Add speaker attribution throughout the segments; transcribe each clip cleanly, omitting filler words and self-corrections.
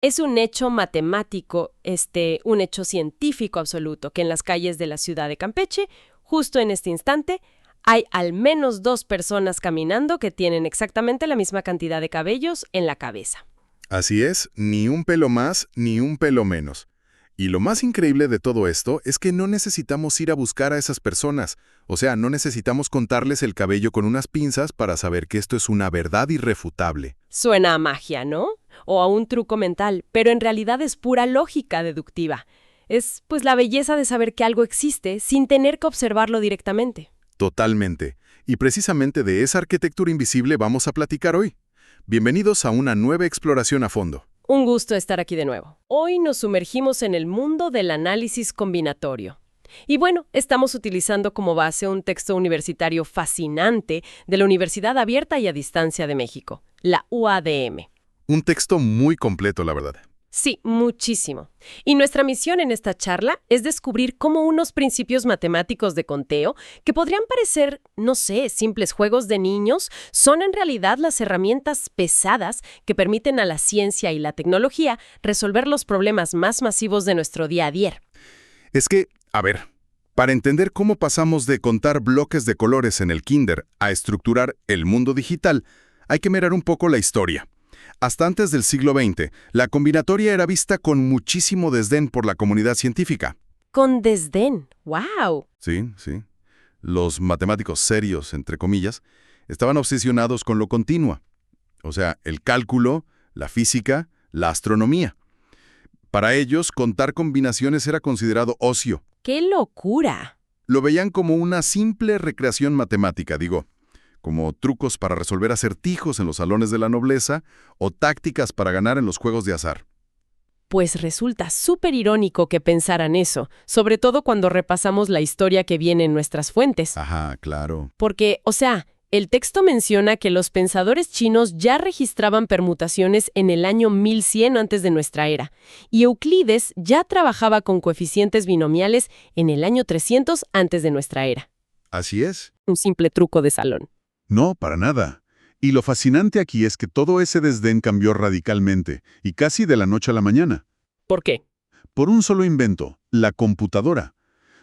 Speaker 1: Es un hecho matemático, un hecho científico absoluto, que en las calles de la ciudad de Campeche, justo en este instante, hay al menos 2 personas caminando que tienen exactamente la misma cantidad de cabellos en la cabeza.
Speaker 2: Así es, ni un pelo más ni un pelo menos. Y lo más increíble de todo esto es que no necesitamos ir a buscar a esas personas. O sea, no necesitamos contarles el cabello con unas pinzas para saber que esto es una verdad irrefutable.
Speaker 1: Suena a magia, ¿no? O a un truco mental, pero en realidad es pura lógica deductiva. Es, pues, la belleza de saber que algo existe sin tener que observarlo directamente.
Speaker 2: Totalmente. Y precisamente de esa arquitectura invisible vamos a platicar hoy. Bienvenidos a una nueva exploración a fondo.
Speaker 1: Un gusto estar aquí de nuevo. Hoy nos sumergimos en el mundo del análisis combinatorio. Y bueno, estamos utilizando como base un texto universitario fascinante de la Universidad Abierta y a Distancia de México, la UADM.
Speaker 2: Un texto muy completo, la verdad.
Speaker 1: Sí, muchísimo. Y nuestra misión en esta charla es descubrir cómo unos principios matemáticos de conteo, que podrían parecer, no sé, simples juegos de niños, son en realidad las herramientas pesadas que permiten a la ciencia y la tecnología resolver los problemas más masivos de nuestro día a día.
Speaker 2: Es que, a ver, para entender cómo pasamos de contar bloques de colores en el kinder a estructurar el mundo digital, hay que mirar un poco la historia. Hasta antes del siglo XX, la combinatoria era vista con muchísimo desdén por la comunidad científica.
Speaker 1: Con desdén. ¡Wow!
Speaker 2: Sí, sí. Los matemáticos serios, entre comillas, estaban obsesionados con lo continuo. O sea, el cálculo, la física, la astronomía. Para ellos, contar combinaciones era considerado ocio.
Speaker 1: ¡Qué locura!
Speaker 2: Lo veían como una simple recreación matemática, como trucos para resolver acertijos en los salones de la nobleza o tácticas para ganar en los juegos de azar.
Speaker 1: Pues resulta súper irónico que pensaran eso, sobre todo cuando repasamos la historia que viene en nuestras fuentes.
Speaker 2: Ajá, claro.
Speaker 1: Porque, o sea, el texto menciona que los pensadores chinos ya registraban permutaciones en el año 1100 antes de nuestra era, y Euclides ya trabajaba con coeficientes binomiales en el año 300 antes de nuestra era.
Speaker 2: Así es.
Speaker 1: Un simple truco de salón.
Speaker 2: No, para nada. Y lo fascinante aquí es que todo ese desdén cambió radicalmente, y casi de la noche a la mañana.
Speaker 1: ¿Por qué?
Speaker 2: Por un solo invento, la computadora.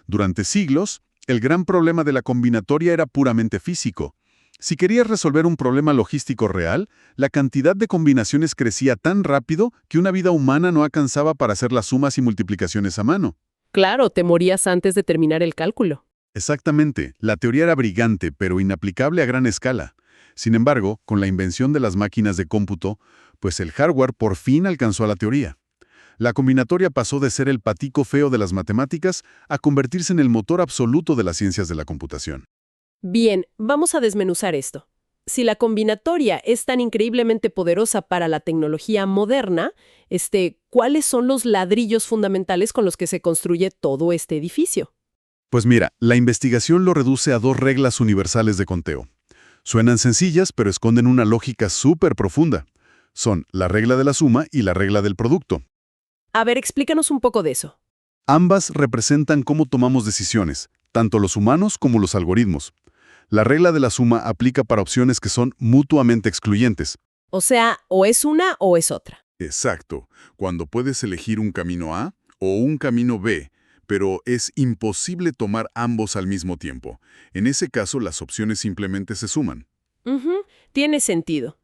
Speaker 2: Durante siglos, el gran problema de la combinatoria era puramente físico. Si querías resolver un problema logístico real, la cantidad de combinaciones crecía tan rápido que una vida humana no alcanzaba para hacer las sumas y multiplicaciones a mano.
Speaker 1: Claro, te morías antes de terminar el cálculo.
Speaker 2: Exactamente, la teoría era brillante, pero inaplicable a gran escala. Sin embargo, con la invención de las máquinas de cómputo, pues el hardware por fin alcanzó a la teoría. La combinatoria pasó de ser el patico feo de las matemáticas a convertirse en el motor absoluto de las ciencias de la computación.
Speaker 1: Bien, vamos a desmenuzar esto. Si la combinatoria es tan increíblemente poderosa para la tecnología moderna, ¿cuáles son los ladrillos fundamentales con los que se construye todo este edificio?
Speaker 2: Pues mira, la investigación lo reduce a 2 reglas universales de conteo. Suenan sencillas, pero esconden una lógica súper profunda. Son la regla de la suma y la regla del producto.
Speaker 1: A ver, explícanos un poco de eso.
Speaker 2: Ambas representan cómo tomamos decisiones, tanto los humanos como los algoritmos. La regla de la suma aplica para opciones que son mutuamente excluyentes.
Speaker 1: O sea, o es una o es otra.
Speaker 2: Exacto, cuando puedes elegir un camino A o un camino B, pero es imposible tomar ambos al mismo tiempo. En ese caso, las opciones simplemente se suman.
Speaker 1: Tiene sentido.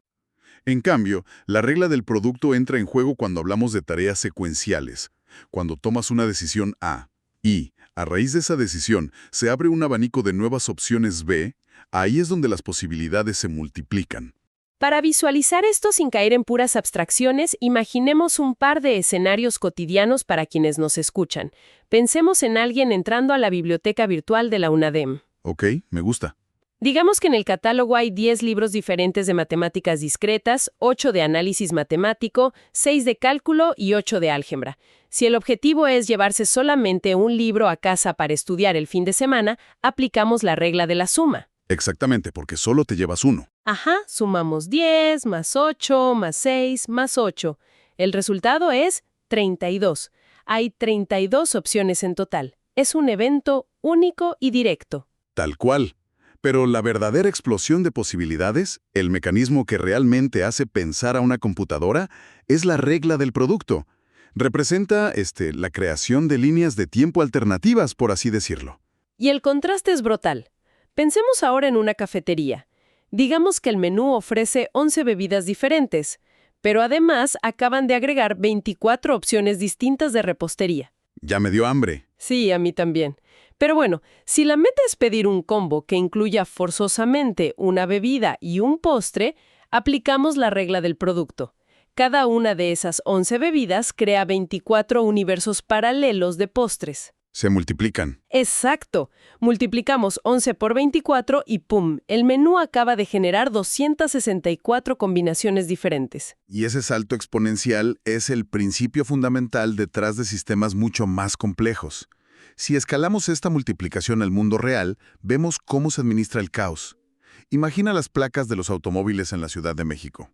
Speaker 2: En cambio, la regla del producto entra en juego cuando hablamos de tareas secuenciales. Cuando tomas una decisión A y, a raíz de esa decisión, se abre un abanico de nuevas opciones B, ahí es donde las posibilidades se multiplican.
Speaker 1: Para visualizar esto sin caer en puras abstracciones, imaginemos un par de escenarios cotidianos para quienes nos escuchan. Pensemos en alguien entrando a la biblioteca virtual de la UNADEM.
Speaker 2: Ok, me gusta.
Speaker 1: Digamos que en el catálogo hay 10 libros diferentes de matemáticas discretas, 8 de análisis matemático, 6 de cálculo y 8 de álgebra. Si el objetivo es llevarse solamente un libro a casa para estudiar el fin de semana, aplicamos la regla de la suma.
Speaker 2: Exactamente, porque solo te llevas uno.
Speaker 1: Ajá, sumamos 10, más 8, más 6, más 8. El resultado es 32. Hay 32 opciones en total. Es un evento único y directo.
Speaker 2: Tal cual. Pero la verdadera explosión de posibilidades, el mecanismo que realmente hace pensar a una computadora, es la regla del producto. Representa la creación de líneas de tiempo alternativas, por así decirlo.
Speaker 1: Y el contraste es brutal. Pensemos ahora en una cafetería. Digamos que el menú ofrece 11 bebidas diferentes, pero además acaban de agregar 24 opciones distintas de repostería.
Speaker 2: Ya me dio hambre.
Speaker 1: Sí, a mí también. Pero bueno, si la meta es pedir un combo que incluya forzosamente una bebida y un postre, aplicamos la regla del producto. Cada una de esas 11 bebidas crea 24 universos paralelos de postres.
Speaker 2: Se multiplican.
Speaker 1: Exacto. Multiplicamos 11 por 24 y ¡pum! El menú acaba de generar 264 combinaciones diferentes.
Speaker 2: Y ese salto exponencial es el principio fundamental detrás de sistemas mucho más complejos. Si escalamos esta multiplicación al mundo real, vemos cómo se administra el caos. Imagina las placas de los automóviles en la Ciudad de México.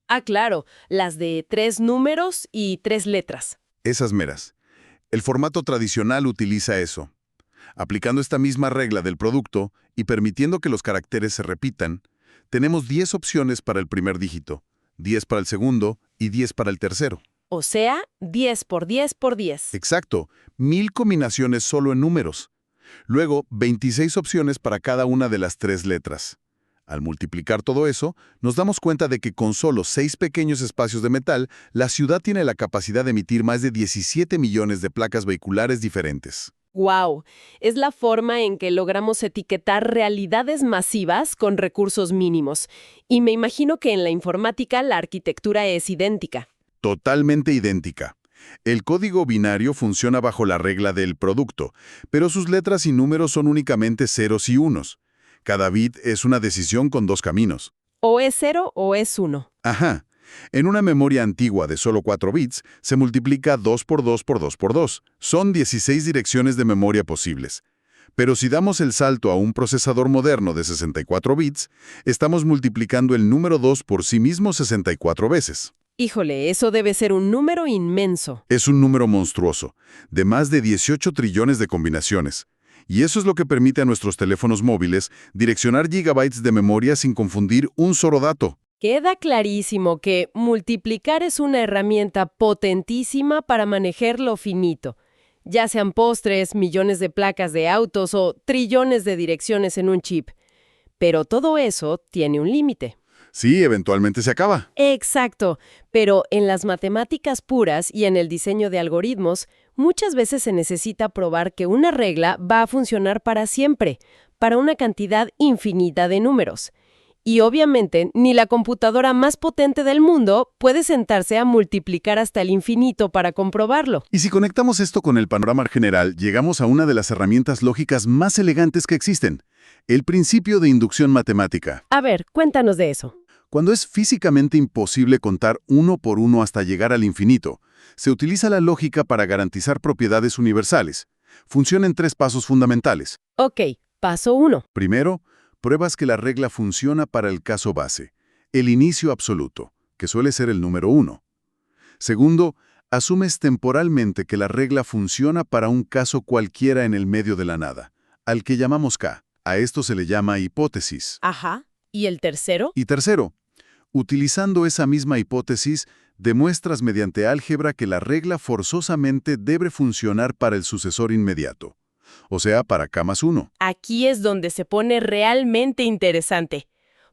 Speaker 1: Ah, claro, las de 3 números y 3 letras.
Speaker 2: Esas meras. El formato tradicional utiliza eso. Aplicando esta misma regla del producto y permitiendo que los caracteres se repitan, tenemos 10 opciones para el primer dígito, 10 para el segundo y 10 para el tercero.
Speaker 1: O sea, 10 por 10 por 10.
Speaker 2: Exacto, 1000 combinaciones solo en números. Luego, 26 opciones para cada una de las 3 letras. Al multiplicar todo eso, nos damos cuenta de que con solo 6 pequeños espacios de metal, la ciudad tiene la capacidad de emitir más de 17 millones de placas vehiculares diferentes.
Speaker 1: ¡Wow! Es la forma en que logramos etiquetar realidades masivas con recursos mínimos. Y me imagino que en la informática la arquitectura es idéntica.
Speaker 2: Totalmente idéntica. El código binario funciona bajo la regla del producto, pero sus letras y números son únicamente ceros y unos. Cada bit es una decisión con 2 caminos.
Speaker 1: O es 0 o es 1.
Speaker 2: Ajá. En una memoria antigua de solo 4 bits, se multiplica 2 por 2 por 2 por 2. Son 16 direcciones de memoria posibles. Pero si damos el salto a un procesador moderno de 64 bits, estamos multiplicando el número 2 por sí mismo 64 veces.
Speaker 1: Híjole, eso debe ser un número inmenso.
Speaker 2: Es un número monstruoso, de más de 18 trillones de combinaciones. Y eso es lo que permite a nuestros teléfonos móviles direccionar gigabytes de memoria sin confundir un solo dato.
Speaker 1: Queda clarísimo que multiplicar es una herramienta potentísima para manejar lo finito, ya sean postres, millones de placas de autos o trillones de direcciones en un chip. Pero todo eso tiene un límite.
Speaker 2: Sí, eventualmente se acaba.
Speaker 1: Exacto, pero en las matemáticas puras y en el diseño de algoritmos, muchas veces se necesita probar que una regla va a funcionar para siempre, para una cantidad infinita de números. Y obviamente, ni la computadora más potente del mundo puede sentarse a multiplicar hasta el infinito para comprobarlo.
Speaker 2: Y si conectamos esto con el panorama general, llegamos a una de las herramientas lógicas más elegantes que existen, el principio de inducción matemática.
Speaker 1: A ver, cuéntanos de eso.
Speaker 2: Cuando es físicamente imposible contar uno por uno hasta llegar al infinito, se utiliza la lógica para garantizar propiedades universales. Funciona en 3 pasos fundamentales.
Speaker 1: Ok, paso 1.
Speaker 2: Primero, pruebas que la regla funciona para el caso base, el inicio absoluto, que suele ser el número 1. Segundo, asumes temporalmente que la regla funciona para un caso cualquiera en el medio de la nada, al que llamamos K. A esto se le llama hipótesis.
Speaker 1: Ajá. ¿Y el tercero?
Speaker 2: Y tercero, utilizando esa misma hipótesis, demuestras mediante álgebra que la regla forzosamente debe funcionar para el sucesor inmediato, o sea, para K más 1.
Speaker 1: Aquí es donde se pone realmente interesante,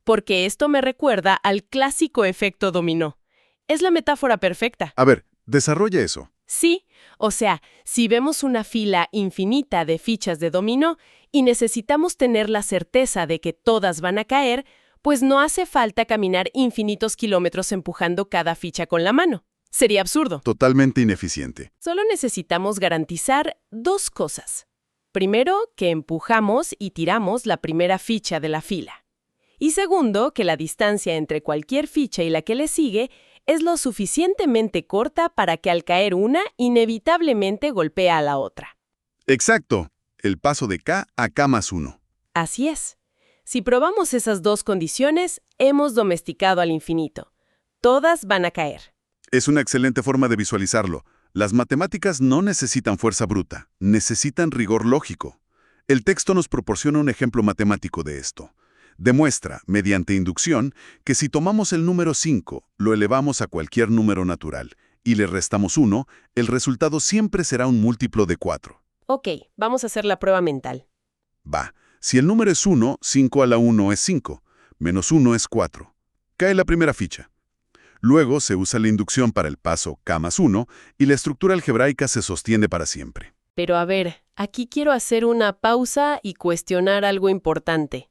Speaker 1: porque esto me recuerda al clásico efecto dominó. Es la metáfora perfecta.
Speaker 2: A ver, desarrolla eso.
Speaker 1: Sí, o sea, si vemos una fila infinita de fichas de dominó y necesitamos tener la certeza de que todas van a caer, pues no hace falta caminar infinitos kilómetros empujando cada ficha con la mano. Sería absurdo.
Speaker 2: Totalmente ineficiente.
Speaker 1: Solo necesitamos garantizar 2 cosas. Primero, que empujamos y tiramos la primera ficha de la fila. Y segundo, que la distancia entre cualquier ficha y la que le sigue es lo suficientemente corta para que al caer una, inevitablemente golpee a la otra.
Speaker 2: Exacto. El paso de K a K más 1.
Speaker 1: Así es. Si probamos esas 2 condiciones, hemos domesticado al infinito. Todas van a caer.
Speaker 2: Es una excelente forma de visualizarlo. Las matemáticas no necesitan fuerza bruta, necesitan rigor lógico. El texto nos proporciona un ejemplo matemático de esto. Demuestra, mediante inducción, que si tomamos el número 5, lo elevamos a cualquier número natural, y le restamos 1, el resultado siempre será un múltiplo de 4.
Speaker 1: Ok, vamos a hacer la prueba mental.
Speaker 2: Va, si el número es 1, 5 a la 1 es 5, menos 1 es 4. Cae la primera ficha. Luego se usa la inducción para el paso k más 1 y la estructura algebraica se sostiene para siempre.
Speaker 1: Pero a ver, aquí quiero hacer una pausa y cuestionar algo importante.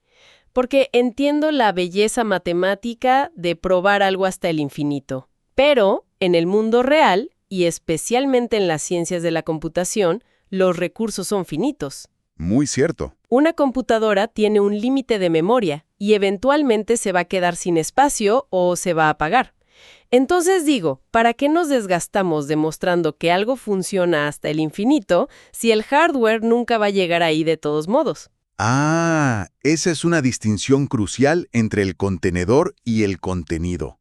Speaker 1: Porque entiendo la belleza matemática de probar algo hasta el infinito. Pero, en el mundo real, y especialmente en las ciencias de la computación, los recursos son finitos.
Speaker 2: Muy cierto.
Speaker 1: Una computadora tiene un límite de memoria y eventualmente se va a quedar sin espacio o se va a apagar. Entonces digo, ¿para qué nos desgastamos demostrando que algo funciona hasta el infinito si el hardware nunca va a llegar ahí de todos modos?
Speaker 3: Ah, esa es una distinción crucial entre el contenedor y el contenido.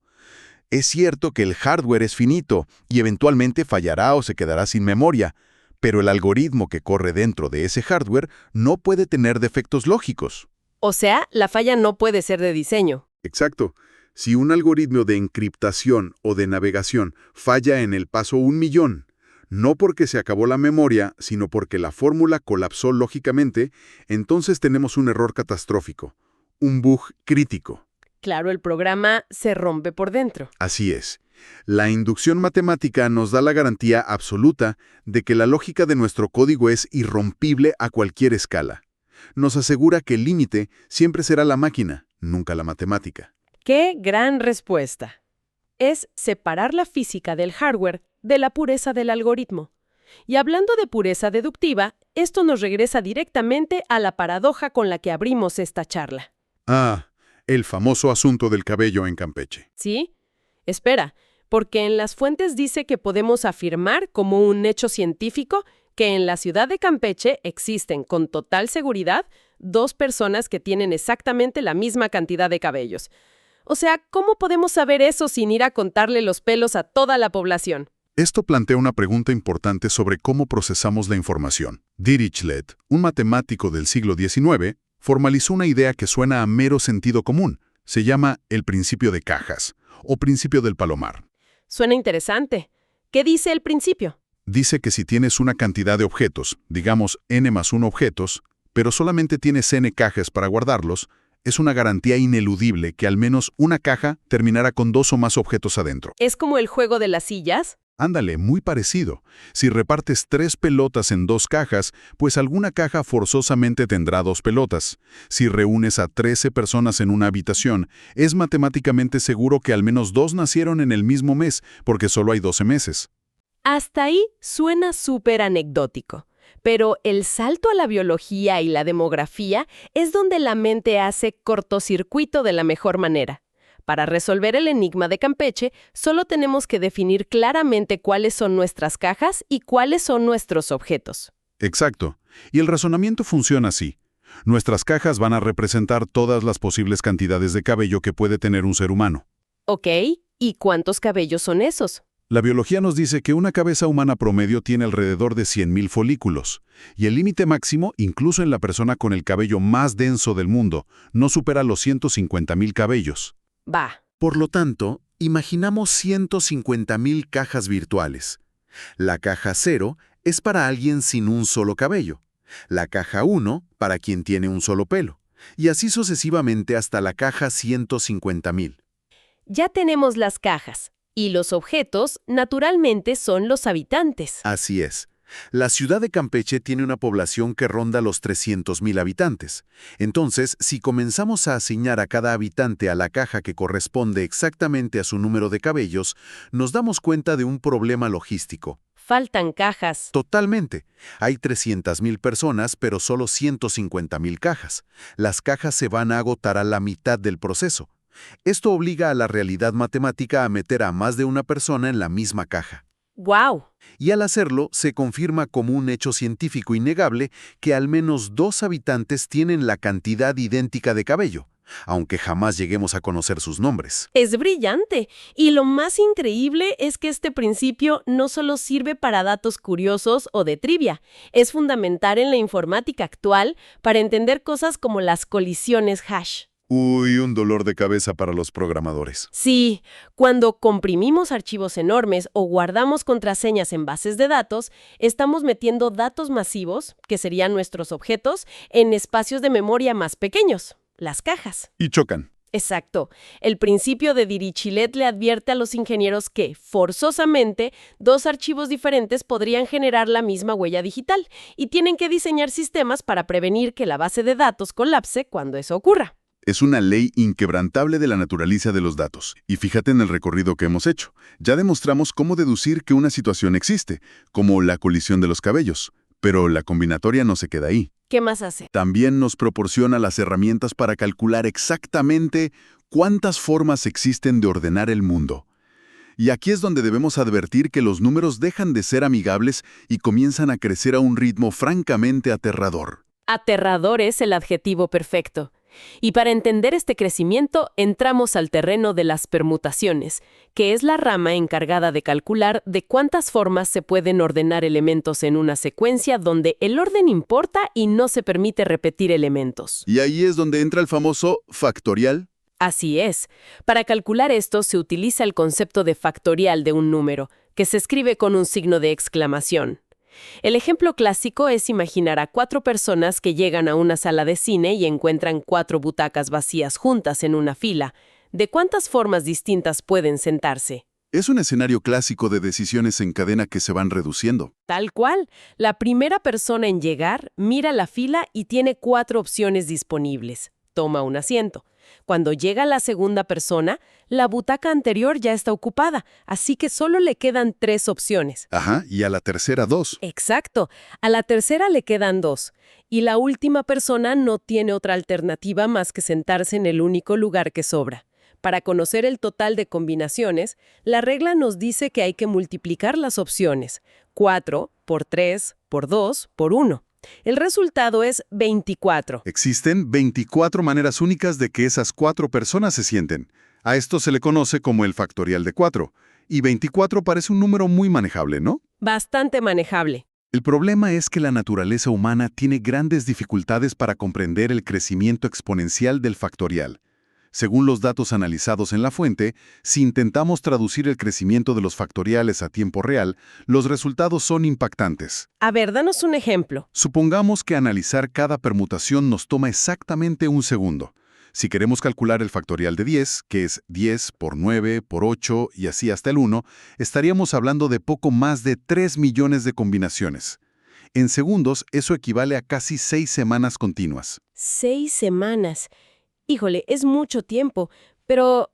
Speaker 3: Es cierto que el hardware es finito y eventualmente fallará o se quedará sin memoria, pero el algoritmo que corre dentro de ese hardware no puede tener defectos lógicos.
Speaker 1: O sea, la falla no puede ser de diseño.
Speaker 2: Exacto. Si un algoritmo de encriptación o de navegación falla en el paso 1.000.000, no porque se acabó la memoria, sino porque la fórmula colapsó lógicamente, entonces tenemos un error catastrófico, un bug crítico.
Speaker 1: Claro, el programa se rompe por dentro.
Speaker 2: Así es. La inducción matemática nos da la garantía absoluta de que la lógica de nuestro código es irrompible a cualquier escala. Nos asegura que el límite siempre será la máquina, nunca la matemática.
Speaker 1: ¡Qué gran respuesta! Es separar la física del hardware de la pureza del algoritmo. Y hablando de pureza deductiva, esto nos regresa directamente a la paradoja con la que abrimos esta charla.
Speaker 2: Ah, el famoso asunto del cabello en Campeche.
Speaker 1: ¿Sí? Espera, porque en las fuentes dice que podemos afirmar como un hecho científico que en la ciudad de Campeche existen con total seguridad 2 personas que tienen exactamente la misma cantidad de cabellos. O sea, ¿cómo podemos saber eso sin ir a contarle los pelos a toda la población?
Speaker 2: Esto plantea una pregunta importante sobre cómo procesamos la información. Dirichlet, un matemático del siglo XIX, formalizó una idea que suena a mero sentido común. Se llama el principio de cajas, o principio del palomar.
Speaker 1: Suena interesante. ¿Qué dice el principio?
Speaker 2: Dice que si tienes una cantidad de objetos, digamos n más 1 objetos, pero solamente tienes n cajas para guardarlos, es una garantía ineludible que al menos una caja terminará con 2 o más objetos adentro.
Speaker 1: ¿Es como el juego de las sillas?
Speaker 2: Ándale, muy parecido. Si repartes 3 pelotas en 2 cajas, pues alguna caja forzosamente tendrá 2 pelotas. Si reúnes a 13 personas en una habitación, es matemáticamente seguro que al menos 2 nacieron en el mismo mes, porque solo hay 12 meses.
Speaker 1: Hasta ahí suena súper anecdótico. Pero el salto a la biología y la demografía es donde la mente hace cortocircuito de la mejor manera. Para resolver el enigma de Campeche, solo tenemos que definir claramente cuáles son nuestras cajas y cuáles son nuestros objetos.
Speaker 2: Exacto. Y el razonamiento funciona así. Nuestras cajas van a representar todas las posibles cantidades de cabello que puede tener un ser humano.
Speaker 1: ¿Ok? ¿Y cuántos cabellos son esos?
Speaker 2: La biología nos dice que una cabeza humana promedio tiene alrededor de 100.000 folículos, y el límite máximo, incluso en la persona con el cabello más denso del mundo, no supera los 150.000 cabellos.
Speaker 1: Va.
Speaker 3: Por lo tanto, imaginamos 150.000 cajas virtuales. La caja 0 es para alguien sin un solo cabello. La caja 1 para quien tiene un solo pelo. Y así sucesivamente hasta la caja 150.000.
Speaker 1: Ya tenemos las cajas. Y los objetos, naturalmente, son los habitantes.
Speaker 3: Así es. La ciudad de Campeche tiene una población que ronda los 300.000 habitantes. Entonces, si comenzamos a asignar a cada habitante a la caja que corresponde exactamente a su número de cabellos, nos damos cuenta de un problema logístico.
Speaker 1: Faltan cajas.
Speaker 3: Totalmente. Hay 300.000 personas, pero solo 150.000 cajas. Las cajas se van a agotar a la mitad del proceso. Esto obliga a la realidad matemática a meter a más de una persona en la misma caja.
Speaker 1: ¡Guau!
Speaker 3: Y al hacerlo, se confirma como un hecho científico innegable que al menos 2 habitantes tienen la cantidad idéntica de cabello. aunque jamás lleguemos a conocer sus nombres.
Speaker 1: Es brillante. Y lo más increíble es que este principio no solo sirve para datos curiosos o de trivia, es fundamental en la informática actual para entender cosas como las colisiones hash.
Speaker 3: Uy, un dolor de cabeza para los programadores.
Speaker 1: Sí, cuando comprimimos archivos enormes o guardamos contraseñas en bases de datos, estamos metiendo datos masivos, que serían nuestros objetos, en espacios de memoria más pequeños, las cajas.
Speaker 2: Y chocan.
Speaker 1: Exacto. El principio de Dirichlet le advierte a los ingenieros que, forzosamente, dos archivos diferentes podrían generar la misma huella digital y tienen que diseñar sistemas para prevenir que la base de datos colapse cuando eso ocurra.
Speaker 2: Es una ley inquebrantable de la naturaleza de los datos. Y fíjate en el recorrido que hemos hecho. Ya demostramos cómo deducir que una situación existe, como la colisión de los cabellos. Pero la combinatoria no se queda ahí.
Speaker 1: ¿Qué más hace?
Speaker 2: También nos proporciona las herramientas para calcular exactamente cuántas formas existen de ordenar el mundo. Y aquí es donde debemos advertir que los números dejan de ser amigables y comienzan a crecer a un ritmo francamente aterrador.
Speaker 1: Aterrador es el adjetivo perfecto. Y para entender este crecimiento, entramos al terreno de las permutaciones, que es la rama encargada de calcular de cuántas formas se pueden ordenar elementos en una secuencia donde el orden importa y no se permite repetir elementos.
Speaker 2: Y ahí es donde entra el famoso factorial.
Speaker 1: Así es. Para calcular esto se utiliza el concepto de factorial de un número, que se escribe con un signo de exclamación. El ejemplo clásico es imaginar a 4 personas que llegan a una sala de cine y encuentran 4 butacas vacías juntas en una fila. ¿De cuántas formas distintas pueden sentarse?
Speaker 2: Es un escenario clásico de decisiones en cadena que se van reduciendo.
Speaker 1: Tal cual. La primera persona en llegar mira la fila y tiene 4 opciones disponibles. Toma un asiento. Cuando llega la segunda persona, la butaca anterior ya está ocupada, así que solo le quedan 3 opciones.
Speaker 2: Ajá, y a la tercera 2.
Speaker 1: Exacto. A la tercera le quedan 2. Y la última persona no tiene otra alternativa más que sentarse en el único lugar que sobra. Para conocer el total de combinaciones, la regla nos dice que hay que multiplicar las opciones. 4 por 3 por 2 por 1. El resultado es 24.
Speaker 2: Existen 24 maneras únicas de que esas 4 personas se sienten. A esto se le conoce como el factorial de 4. Y 24 parece un número muy manejable, ¿no?
Speaker 1: Bastante manejable.
Speaker 2: El problema es que la naturaleza humana tiene grandes dificultades para comprender el crecimiento exponencial del factorial. Según los datos analizados en la fuente, si intentamos traducir el crecimiento de los factoriales a tiempo real, los resultados son impactantes.
Speaker 1: A ver, danos un ejemplo.
Speaker 2: Supongamos que analizar cada permutación nos toma exactamente un segundo. Si queremos calcular el factorial de 10, que es 10 por 9 por 8 y así hasta el 1, estaríamos hablando de poco más de 3 millones de combinaciones. En segundos, eso equivale a casi 6 semanas continuas.
Speaker 1: 6 semanas. Híjole, es mucho tiempo, pero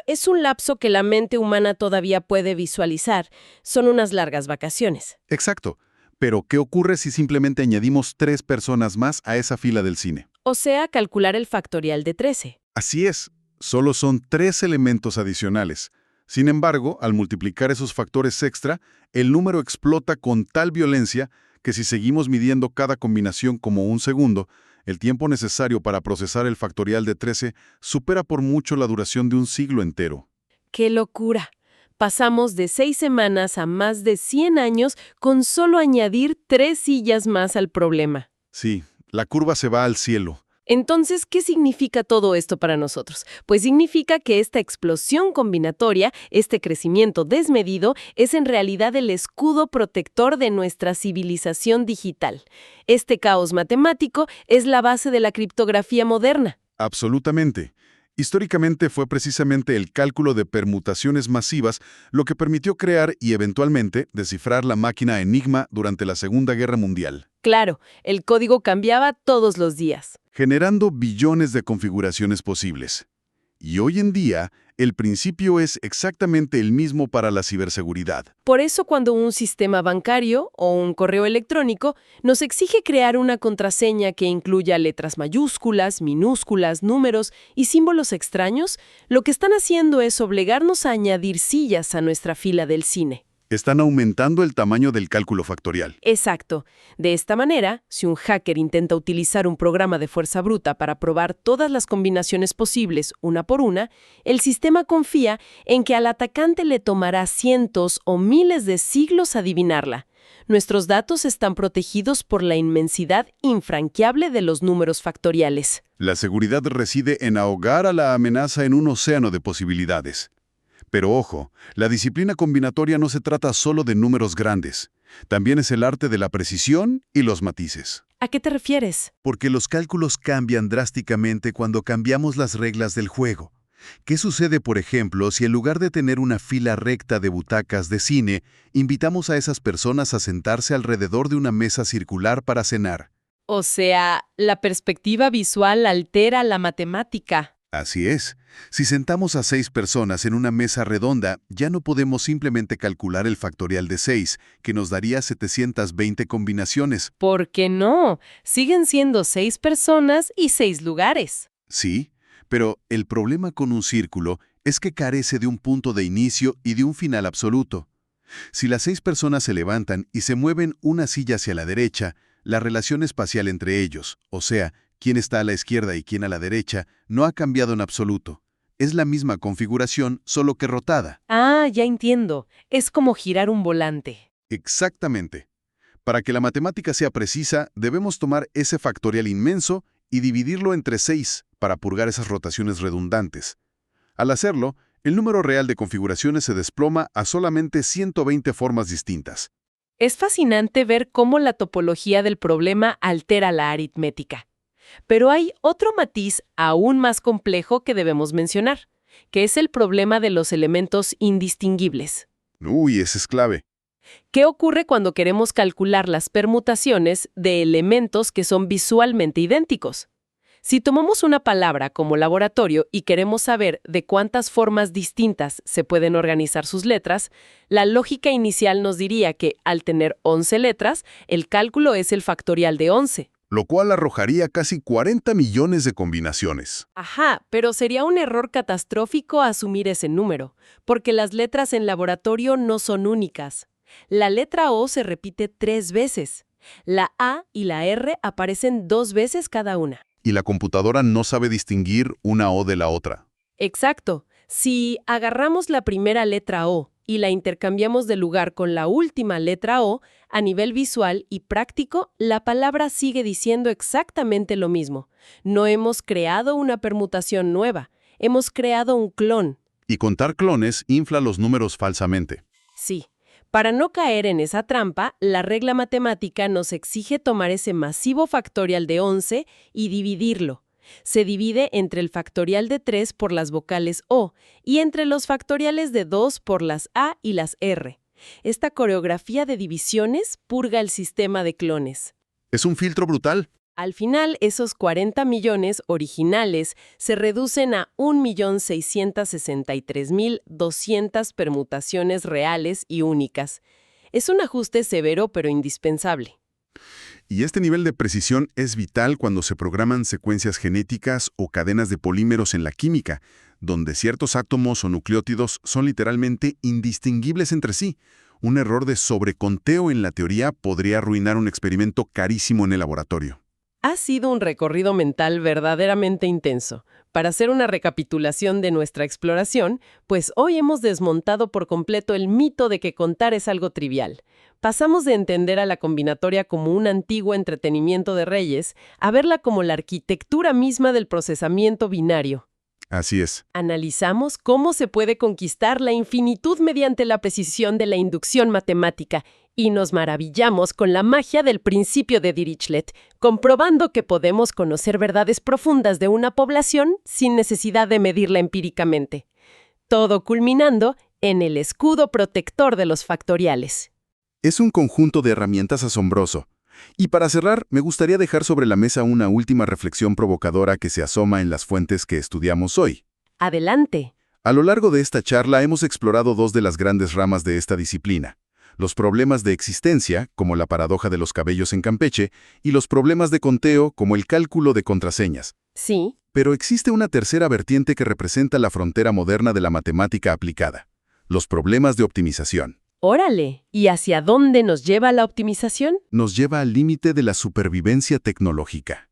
Speaker 1: es un lapso que la mente humana todavía puede visualizar. Son unas largas vacaciones.
Speaker 2: Exacto. Pero, ¿qué ocurre si simplemente añadimos 3 personas más a esa fila del cine?
Speaker 1: O sea, calcular el factorial de 13.
Speaker 2: Así es. Solo son 3 elementos adicionales. Sin embargo, al multiplicar esos factores extra, el número explota con tal violencia que si seguimos midiendo cada combinación como un segundo, el tiempo necesario para procesar el factorial de 13 supera por mucho la duración de un siglo entero.
Speaker 1: ¡Qué locura! Pasamos de 6 semanas a más de 100 años con solo añadir 3 sillas más al problema.
Speaker 2: Sí, la curva se va al cielo.
Speaker 1: Entonces, ¿qué significa todo esto para nosotros? Pues significa que esta explosión combinatoria, este crecimiento desmedido, es en realidad el escudo protector de nuestra civilización digital. Este caos matemático es la base de la criptografía moderna.
Speaker 2: Absolutamente. Históricamente fue precisamente el cálculo de permutaciones masivas lo que permitió crear y eventualmente descifrar la máquina Enigma durante la Segunda Guerra Mundial.
Speaker 1: Claro, el código cambiaba todos los días,
Speaker 2: generando billones de configuraciones posibles. Y hoy en día, el principio es exactamente el mismo para la ciberseguridad.
Speaker 1: Por eso cuando un sistema bancario o un correo electrónico nos exige crear una contraseña que incluya letras mayúsculas, minúsculas, números y símbolos extraños, lo que están haciendo es obligarnos a añadir sillas a nuestra fila del cine.
Speaker 2: Están aumentando el tamaño del cálculo factorial.
Speaker 1: Exacto. De esta manera, si un hacker intenta utilizar un programa de fuerza bruta para probar todas las combinaciones posibles una por una, el sistema confía en que al atacante le tomará cientos o miles de siglos adivinarla. Nuestros datos están protegidos por la inmensidad infranqueable de los números factoriales.
Speaker 2: La seguridad reside en ahogar a la amenaza en un océano de posibilidades. Pero ojo, la disciplina combinatoria no se trata solo de números grandes. También es el arte de la precisión y los matices.
Speaker 1: ¿A qué te refieres?
Speaker 2: Porque los cálculos cambian drásticamente cuando cambiamos las reglas del juego. ¿Qué sucede, por ejemplo, si en lugar de tener una fila recta de butacas de cine, invitamos a esas personas a sentarse alrededor de una mesa circular para cenar?
Speaker 1: O sea, la perspectiva visual altera la matemática.
Speaker 2: Así es. Si sentamos a 6 personas en una mesa redonda, ya no podemos simplemente calcular el factorial de 6, que nos daría 720 combinaciones.
Speaker 1: ¿Por qué no? Siguen siendo 6 personas y 6 lugares.
Speaker 2: Sí, pero el problema con un círculo es que carece de un punto de inicio y de un final absoluto. Si las 6 personas se levantan y se mueven una silla hacia la derecha, la relación espacial entre ellos, o sea, quién está a la izquierda y quién a la derecha, no ha cambiado en absoluto. Es la misma configuración, solo que rotada.
Speaker 1: Ah, ya entiendo. Es como girar un volante.
Speaker 2: Exactamente. Para que la matemática sea precisa, debemos tomar ese factorial inmenso y dividirlo entre 6 para purgar esas rotaciones redundantes. Al hacerlo, el número real de configuraciones se desploma a solamente 120 formas distintas.
Speaker 1: Es fascinante ver cómo la topología del problema altera la aritmética. Pero hay otro matiz aún más complejo que debemos mencionar, que es el problema de los elementos indistinguibles.
Speaker 2: Uy, ese es clave.
Speaker 1: ¿Qué ocurre cuando queremos calcular las permutaciones de elementos que son visualmente idénticos? Si tomamos una palabra como laboratorio y queremos saber de cuántas formas distintas se pueden organizar sus letras, la lógica inicial nos diría que, al tener 11 letras, el cálculo es el factorial de 11.
Speaker 2: Lo cual arrojaría casi 40 millones de combinaciones.
Speaker 1: Ajá, pero sería un error catastrófico asumir ese número, porque las letras en laboratorio no son únicas. La letra O se repite 3 veces. La A y la R aparecen 2 veces cada una.
Speaker 2: Y la computadora no sabe distinguir una O de la otra.
Speaker 1: Exacto. Si agarramos la primera letra O y la intercambiamos de lugar con la última letra O, a nivel visual y práctico, la palabra sigue diciendo exactamente lo mismo. No hemos creado una permutación nueva, hemos creado un clon.
Speaker 2: Y contar clones infla los números falsamente.
Speaker 1: Sí. Para no caer en esa trampa, la regla matemática nos exige tomar ese masivo factorial de 11 y dividirlo. Se divide entre el factorial de 3 por las vocales O y entre los factoriales de 2 por las A y las R. Esta coreografía de divisiones purga el sistema de clones.
Speaker 2: Es un filtro brutal.
Speaker 1: Al final, esos 40 millones originales se reducen a 1.663.200 permutaciones reales y únicas. Es un ajuste severo pero indispensable.
Speaker 2: Y este nivel de precisión es vital cuando se programan secuencias genéticas o cadenas de polímeros en la química, donde ciertos átomos o nucleótidos son literalmente indistinguibles entre sí. Un error de sobreconteo en la teoría podría arruinar un experimento carísimo en el laboratorio.
Speaker 1: Ha sido un recorrido mental verdaderamente intenso. Para hacer una recapitulación de nuestra exploración, pues hoy hemos desmontado por completo el mito de que contar es algo trivial. Pasamos de entender a la combinatoria como un antiguo entretenimiento de reyes a verla como la arquitectura misma del procesamiento binario.
Speaker 2: Así es.
Speaker 1: Analizamos cómo se puede conquistar la infinitud mediante la precisión de la inducción matemática y nos maravillamos con la magia del principio de Dirichlet, comprobando que podemos conocer verdades profundas de una población sin necesidad de medirla empíricamente. Todo culminando en el escudo protector de los factoriales.
Speaker 2: Es un conjunto de herramientas asombroso. Y para cerrar, me gustaría dejar sobre la mesa una última reflexión provocadora que se asoma en las fuentes que estudiamos hoy.
Speaker 1: Adelante.
Speaker 2: A lo largo de esta charla hemos explorado dos de las grandes ramas de esta disciplina. Los problemas de existencia, como la paradoja de los cabellos en Campeche, y los problemas de conteo, como el cálculo de contraseñas.
Speaker 1: Sí.
Speaker 2: Pero existe una tercera vertiente que representa la frontera moderna de la matemática aplicada: los problemas de optimización.
Speaker 1: Órale, ¿y hacia dónde nos lleva la optimización?
Speaker 2: Nos lleva al límite de la supervivencia tecnológica.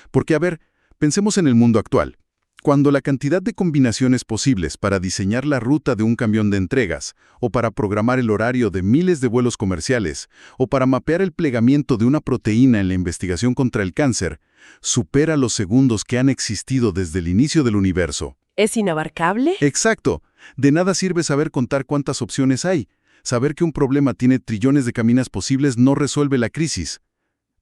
Speaker 2: Porque, a ver, pensemos en el mundo actual. Cuando la cantidad de combinaciones posibles para diseñar la ruta de un camión de entregas, o para programar el horario de miles de vuelos comerciales, o para mapear el plegamiento de una proteína en la investigación contra el cáncer, supera los segundos que han existido desde el inicio del universo.
Speaker 1: ¿Es inabarcable?
Speaker 2: Exacto. De nada sirve saber contar cuántas opciones hay. Saber que un problema tiene trillones de caminos posibles no resuelve la crisis.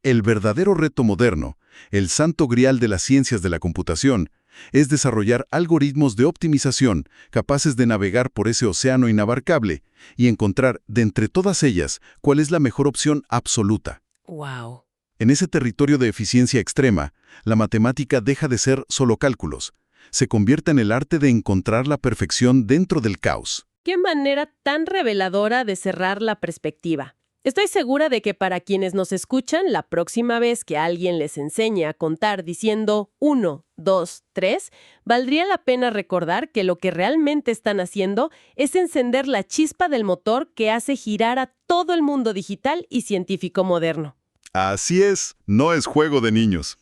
Speaker 2: El verdadero reto moderno, el santo grial de las ciencias de la computación, es desarrollar algoritmos de optimización capaces de navegar por ese océano inabarcable y encontrar, de entre todas ellas, cuál es la mejor opción absoluta.
Speaker 1: Wow.
Speaker 2: En ese territorio de eficiencia extrema, la matemática deja de ser solo cálculos. Se convierte en el arte de encontrar la perfección dentro del caos.
Speaker 1: Qué manera tan reveladora de cerrar la perspectiva. Estoy segura de que para quienes nos escuchan, la próxima vez que alguien les enseñe a contar diciendo 1, 2, 3, valdría la pena recordar que lo que realmente están haciendo es encender la chispa del motor que hace girar a todo el mundo digital y científico moderno.
Speaker 2: Así es, no es juego de niños.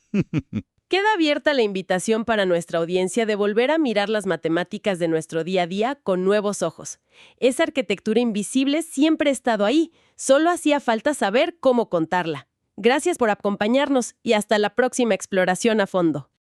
Speaker 1: Queda abierta la invitación para nuestra audiencia de volver a mirar las matemáticas de nuestro día a día con nuevos ojos. Esa arquitectura invisible siempre ha estado ahí, solo hacía falta saber cómo contarla. Gracias por acompañarnos y hasta la próxima exploración a fondo.